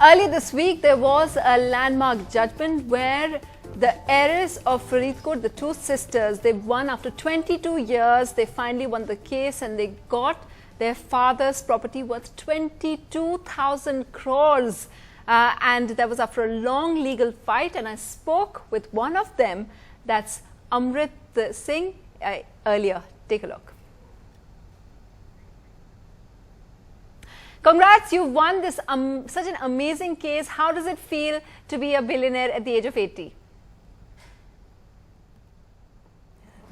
Earlier this week, there was a landmark judgment where the heiress of Faridkot, the two sisters, they won after 22 years. They finally won the case and they got their father's property worth 22,000 crores. And that was after a long legal fight. And I spoke with one of them, that's Amrit Singh, earlier. Take a look. Congrats, you've won this such an amazing case. How does it feel to be a billionaire at the age of 80?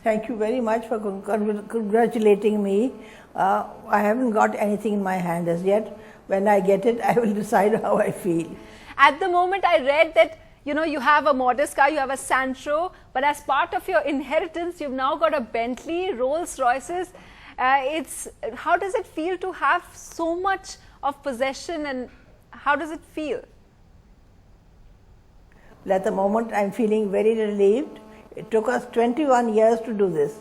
Thank you very much for congratulating me. I haven't got anything in my hand as yet. When I get it, I will decide how I feel. At the moment, I read that you have a modest car, you have a Santro, but as part of your inheritance, you've now got a Bentley, Rolls Royces. How does it feel to have so much of possession, and how does it feel? Well, at the moment, I'm feeling very relieved. It took us 21 years to do this.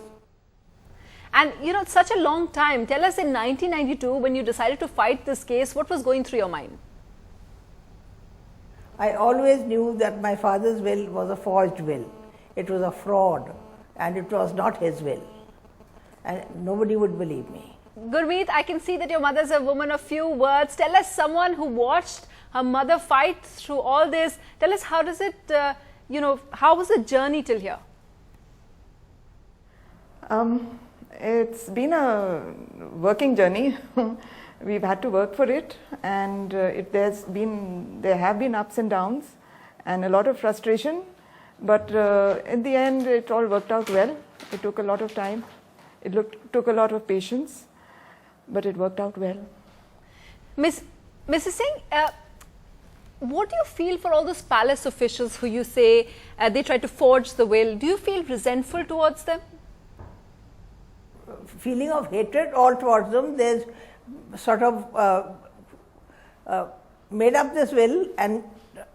And it's such a long time. Tell us, in 1992, when you decided to fight this case, what was going through your mind? I always knew that my father's will was a forged will. It was a fraud, and it was not his will. And nobody would believe me. Gurmeet, I can see that your mother's a woman of few words. Tell us, someone who watched her mother fight through all this, tell us, how does it, how was the journey till here? It's been a working journey. We've had to work for it, and there have been ups and downs and a lot of frustration, but in the end it all worked out well. It took a lot of time. It took a lot of patience, but it worked out well. Mrs. Singh, what do you feel for all those palace officials who you say they tried to forge the will? Do you feel resentful towards them? Feeling of hatred all towards them. There's sort of made up this will and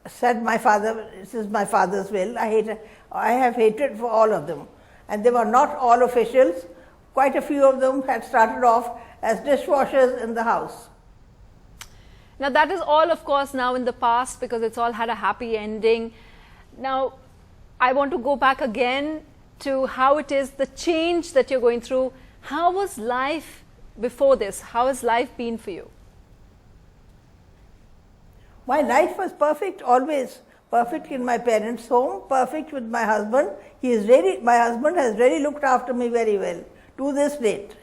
said, this is my father's will. I have hatred for all of them. And they were not all officials. Quite a few of them had started off as dishwashers in the house. Now that is all, of course, now in the past, because it's all had a happy ending. Now, I want to go back again to how it is, the change that you're going through. How was life before this? How has life been for you? My life was perfect, always. Perfect in my parents' home, perfect with my husband. My husband has really looked after me very well to this date.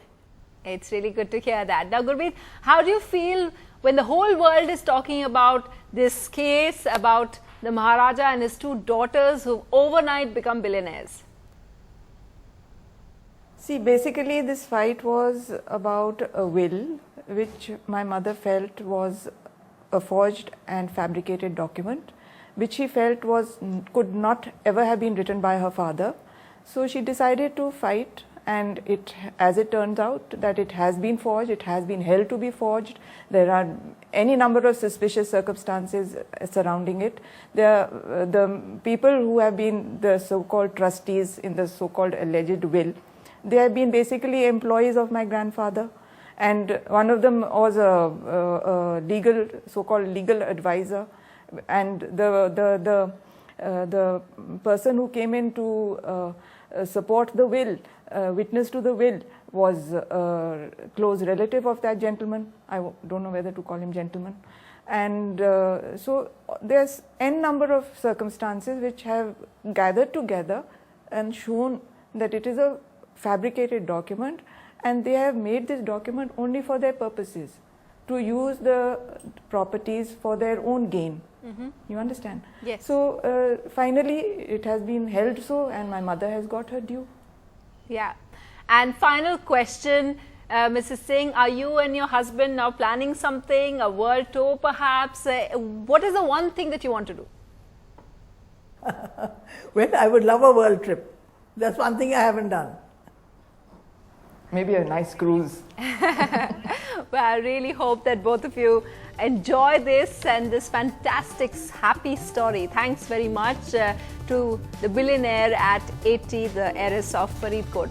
It's really good to hear that. Now, Gurmeet, how do you feel when the whole world is talking about this case, about the Maharaja and his two daughters who overnight become billionaires? See, basically this fight was about a will which my mother felt was a forged and fabricated document, which she felt could not ever have been written by her father. So she decided to fight, and as it turns out, that it has been forged, it has been held to be forged. There are any number of suspicious circumstances surrounding it. The people who have been the so-called trustees in the so-called alleged will, they have been basically employees of my grandfather, and one of them was a so-called legal advisor, and the person who came in to support the will, witness to the will, was a close relative of that gentleman. I don't know whether to call him gentleman. And so there's n number of circumstances which have gathered together and shown that it is a fabricated document, and they have made this document only for their purposes, to use the properties for their own gain. Mm-hmm. You understand? Yes. So finally it has been held so, and my mother has got her due. Yeah. And final question, Mrs. Singh, are you and your husband now planning something, a world tour perhaps? What is the one thing that you want to do? Well, I would love a world trip. That's one thing I haven't done. Maybe a nice cruise. Well, I really hope that both of you enjoy this and this fantastic, happy story. Thanks very much to the billionaire at 80, the heiress of Faridkot.